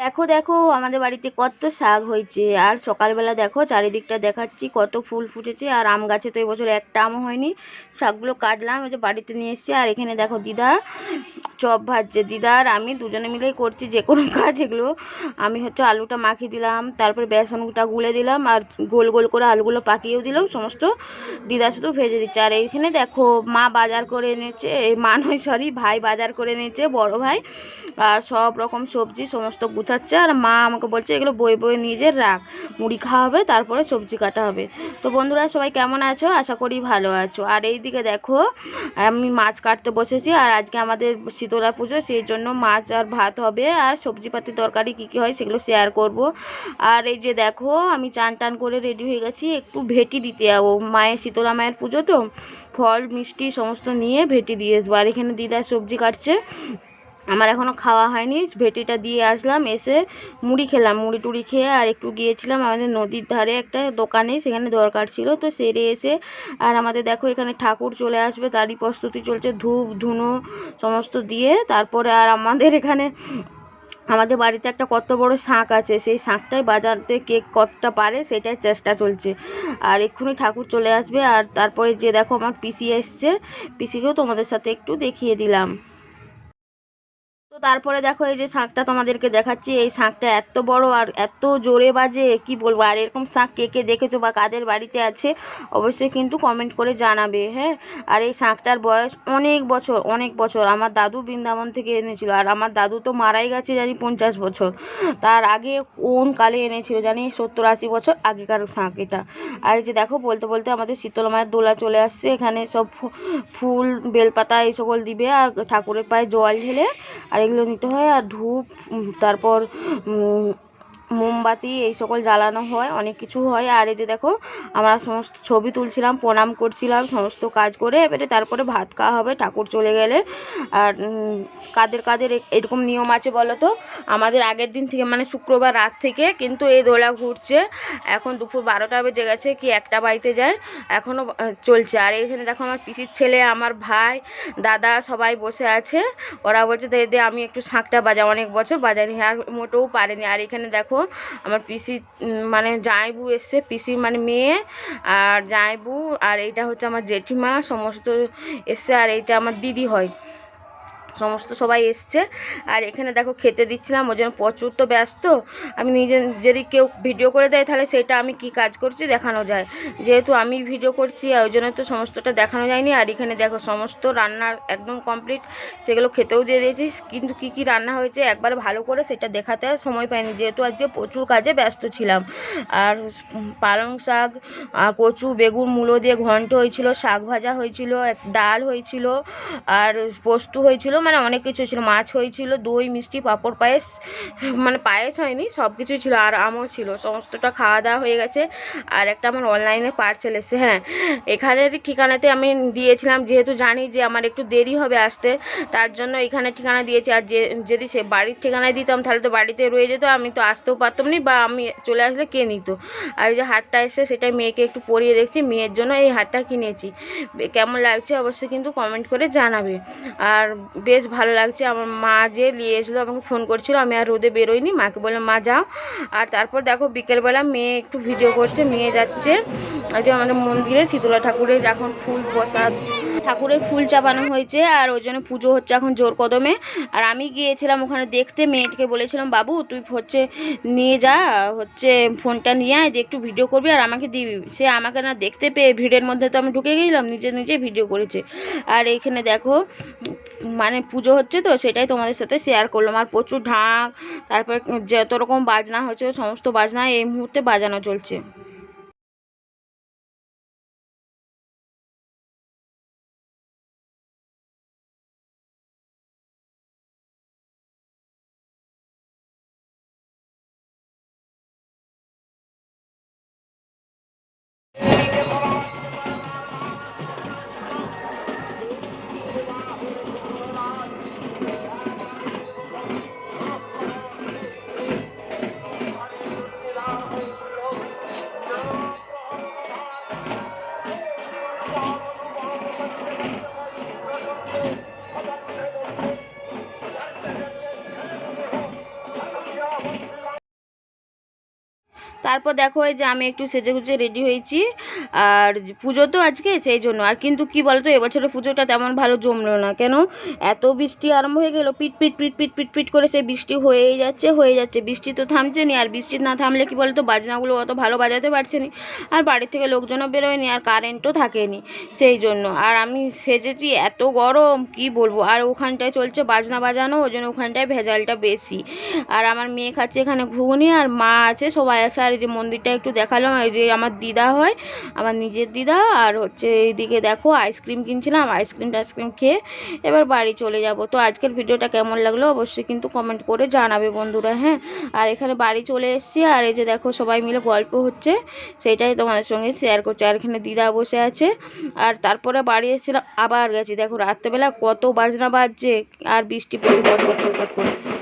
দেখো দেখো আমাদের বাড়িতে কত শাক হয়েছে। আর সকালবেলা দেখো চারিদিকটা দেখাচ্ছি কত ফুল ফুটেছে। আর আম গাছে তো এবছর একটা আমও হয়নি। শাকগুলো কাটলাম, এই যে বাড়িতে নিয়ে এসেছি। আর এখানে দেখো দিদা চপ ভাজছে। দিদা আর আমি দুজনে মিলেই করছি যে কোনো কাজ। এগুলো আমি হচ্ছে আলুটা মাখিয়ে দিলাম, তারপর বেসনটা গুলে দিলাম, আর গোল গোল করে আলুগুলো পাকিয়েও দিলাম সমস্ত। দিদা শুধু ভেজে দিচ্ছে। আর এইখানে দেখো মা বাজার করে এনেছে, মা নয় সরি, ভাই বাজার করে এনেছে, বড় ভাই। আর সব রকম সবজি সমস্ত গুছাচ্ছে। আর মা আমাকে বলছে এগুলো বয়ে বয়ে নিয়ে যে রাখ, মুড়ি খাওয়া হবে তারপরে সবজি কাটা হবে। তো বন্ধুরা সবাই কেমন আছো? আশা করি ভালো আছো। আর এইদিকে দেখো আমি মাছ কাটতে বসেছি। আর আজকে আমাদের শীতলা পুজো, সেই জন্য মাছ আর ভাত হবে, আর সবজিপাতির তরকারি কী কী হয় সেগুলো শেয়ার করব। আর এই যে দেখো আমি চান টান করে রেডি হয়ে গেছি, একটু ভেটি দিতে যাবো। মায়ের শীতলা মায়ের পুজো তো, ফল মিষ্টি সমস্ত নিয়ে ভেটি দিয়ে আসবো। আর এখানে দিদা সবজি কাটছে, আমার এখনও খাওয়া হয়নি। ভেটিটা দিয়ে আসলাম, এসে মুড়ি খেলাম। মুড়ি টুড়ি খেয়ে আর একটু গিয়েছিলাম আমাদের নদীর ধারে একটা দোকানে, সেখানে দরকার ছিল, তো সেরে এসে আর আমাদের দেখো এখানে ঠাকুর চলে আসবে, তারই প্রস্তুতি চলছে। ধূপ ধুনো সমস্ত দিয়ে তারপরে আর আমাদের এখানে আমাদের বাড়িতে একটা কত বড় শাঁখ আছে, সেই শাঁখটাই বাজাতে কে কতটা পারে সেটাই চেষ্টা চলছে। আর এক্ষুনি ঠাকুর চলে আসবে। আর তারপরে যে দেখো আমার পিসি এসছে, পিসিকেও তোমাদের সাথে একটু দেখিয়ে দিলাম। তো তারপরে দেখো এই যে শাঁখটা তোমাদেরকে দেখাচ্ছি। এই শাঁখটা এত বড় আর এত জোরে বাজে কি বলবো। আর এরকম শাঁখ কে কে দেখেছো বা কাদের বাড়িতে আছে অবশ্যই কিন্তু কমেন্ট করে জানাবে, হ্যাঁ। আর এই শাঁখটার বয়স অনেক বছর, অনেক বছর। আমার দাদু বৃন্দাবন থেকে এনেছিল, আর আমার দাদু তো মারাই গেছে জানি 50 বছর। তার আগে কোন কালে এনেছিল জানি 70-80 বছর আগেকার শাঁখ এটা। আর এই যে দেখো বলতে বলতে আমাদের শীতলা মায়ের দোলা চলে আসছে। এখানে সব ফুল বেলপাতা এই সকল দিবে, আর ঠাকুরের পায়ে জল ঢেলে আর এগুলো নিতে হয়। আর ধূপ, তারপর মোমবাতি এই সকল জ্বালানো হয়, অনেক কিছু হয়। আর এই যে দেখো আমরা সমস্ত ছবি তুলছিলাম, প্রণাম করছিলাম, সমস্ত কাজ করে এবারে তারপরে ভাত খাওয়া হবে ঠাকুর চলে গেলে। আর কাদের কাদের এরকম নিয়ম আছে বলো তো? আমাদের আগের দিন থেকে মানে শুক্রবার রাত থেকে কিন্তু এই দোলা ঘুরছে। এখন দুপুর 12টা বেজে গেছে, কি 1টা বাড়িতে যায়, এখনও চলছে। আর এইখানে দেখো আমার পিসির ছেলে, আমার ভাই, দাদা সবাই বসে আছে। ওরা বলছে দে আমি একটু শাঁখটা বাজাই, অনেক বছর বাজাইনি, আর মোটেও পারেনি। আর এখানে দেখো আমার পিসি মানে জামাইবু এসছে, পিসি মানে মেয়ে আর জামাইবু, আর এইটা হচ্ছে আমার জেঠিমা সমস্ত এসছে। আর এইটা আমার দিদি হয়, সমস্ত সবাই এসছে। আর এখানে দেখো খেতে দিচ্ছিলাম, ওই জন্য প্রচুর তো ব্যস্ত। আমি নিজে যদি কেউ ভিডিও করে দেয় তাহলে সেটা আমি কি কাজ করছি দেখানো যায়, যেহেতু আমি ভিডিও করছি ওই জন্য তো সমস্তটা দেখানো যায়নি। আর এখানে দেখো সমস্ত রান্না একদম কমপ্লিট, সেগুলো খেতেও দিয়ে দিয়েছি। কিন্তু কি কি রান্না হয়েছে একবার ভালো করে সেটা দেখাতে সময় পাইনি, যেহেতু আজকে প্রচুর কাজে ব্যস্ত ছিলাম। আর পালং শাক আর কচু বেগুন মূলো দিয়ে ঘন্ট হয়েছিল, শাক ভাজা হয়েছিল, ডাল হয়েছিল, আর পোস্ত হয়েছিল, মানে অনেক কিছু ছিল, মাছ হয়েছিল, দই মিষ্টি পাঁপড় পায়েস, মানে পায়েস হয়নি, সব কিছুই ছিল, আর আমও ছিল। সমস্তটা খাওয়া দাওয়া হয়ে গেছে। আর একটা আমার অনলাইনে পার্সেল এসেছে, হ্যাঁ এখানের ঠিকানাতে আমি দিয়েছিলাম, যেহেতু জানি যে আমার একটু দেরি হবে আসতে, তার জন্য এখানে ঠিকানা দিয়েছি। আর যদি সে বাড়ির ঠিকানায় দিতাম তাহলে তো বাড়িতে রয়ে যেত, আমি তো আসতেও পারতাম না, বা আমি চলে আসলে কে নিত। আর এই যে হারটা এসে সেটাই মেয়েকে একটু পরিয়ে দেখছি, মেয়ের জন্য এই হারটা কিনেছি। কেমন লাগছে অবশ্যই কিন্তু কমেন্ট করে জানাবে। আর বেশ ভালো লাগছে। আমার মা যে নিয়ে এসেছিলো আমাকে ফোন করছিল, আমি আর রোদে বেরোইনি, মাকে বললাম মা যাও। আর তারপর দেখো বিকেলবেলা মেয়ে একটু ভিডিও করছে, মেয়ে যাচ্ছে আজকে আমাদের মন্দিরে শীতলা ঠাকুরের এখন ফুল প্রসাদ, ঠাকুরের ফুল চাপানো হয়েছে, আর ওই জন্য পুজো হচ্ছে এখন জোর কদমে। আর আমি গিয়েছিলাম ওখানে দেখতে, মেয়েটিকে বলেছিলাম বাবু তুই হচ্ছে নিয়ে যা, হচ্ছে ফোনটা নিয়ে আয়, যে একটু ভিডিও করবি আর আমাকে দিবি। সে আমাকে না দেখতে পেয়ে ভিড়ের মধ্যে তো আমি ঢুকে গেলাম, নিজে নিজে ভিডিও করেছে। আর এইখানে দেখো মানে পুজো হচ্ছে তো সেটাই তোমাদের সাথে শেয়ার করলাম। আর প্রচুর ঢাক, তারপর যত রকম বাজনা হচ্ছে সমস্ত বাজনা এই মুহূর্তে বাজানো চলছে। তারপর দেখো এই যে আমি একটু সেজেগুজে রেডি হয়েছি, আর পুজো তো আজকে সেই জন্য। আর কিন্তু কি বলতো, এবছরের পুজোটা তেমন ভালো জমলো না। কেন, এত বৃষ্টি আরম্ভ হয়ে গেল, পিট পিট পিট পিট পিট পিট করে সেই বৃষ্টি হয়েই যাচ্ছে হয়ে যাচ্ছে, বৃষ্টি তো থামছে নি। আর বৃষ্টি না থামলে কি বলতো, বাজনাগুলো অত ভালো বাজাতে পারছে নি, আর বাড়ির থেকে লোকজনও বেরোয়নি, আর কারেন্টও থাকেনি সেই জন্য। আর আমি সেজেছি, এত গরম কি বলবো। আর ওখানটায় চলছে বাজনা বাজানো, ওই জন্য ওখানটায় ভেজালটা বেশি। আর আমার মেয়ে খাচ্ছে এখানে ঘুগনি, আর মা আছে, সবাই আছে। আর এই যে মন্দিরটা একটু দেখালাম, এই যে আমার দিদা হয়, আমার নিজের দিদা। আর হচ্ছে এইদিকে দেখো আইসক্রিম কিনছিলাম, টাইসক্রিম খেয়ে এবার বাড়ি চলে যাব। তো আজকের ভিডিওটা কেমন লাগলো অবশ্যই কিন্তু কমেন্ট করে জানাবে বন্ধুরা, হ্যাঁ। আর এখানে বাড়ি চলে এসেছি, আর এই যে দেখো সবাই মিলে গল্প হচ্ছে, সেটাই তোমাদের সঙ্গে শেয়ার করছি। আর এখানে দিদা বসে আছে। আর তারপরে বাড়ি এসেছিলাম, আবার গেছি, দেখো রাত্রেবেলা কত বাজনা বাজছে, আর বৃষ্টি পড়ছে কট কট করে।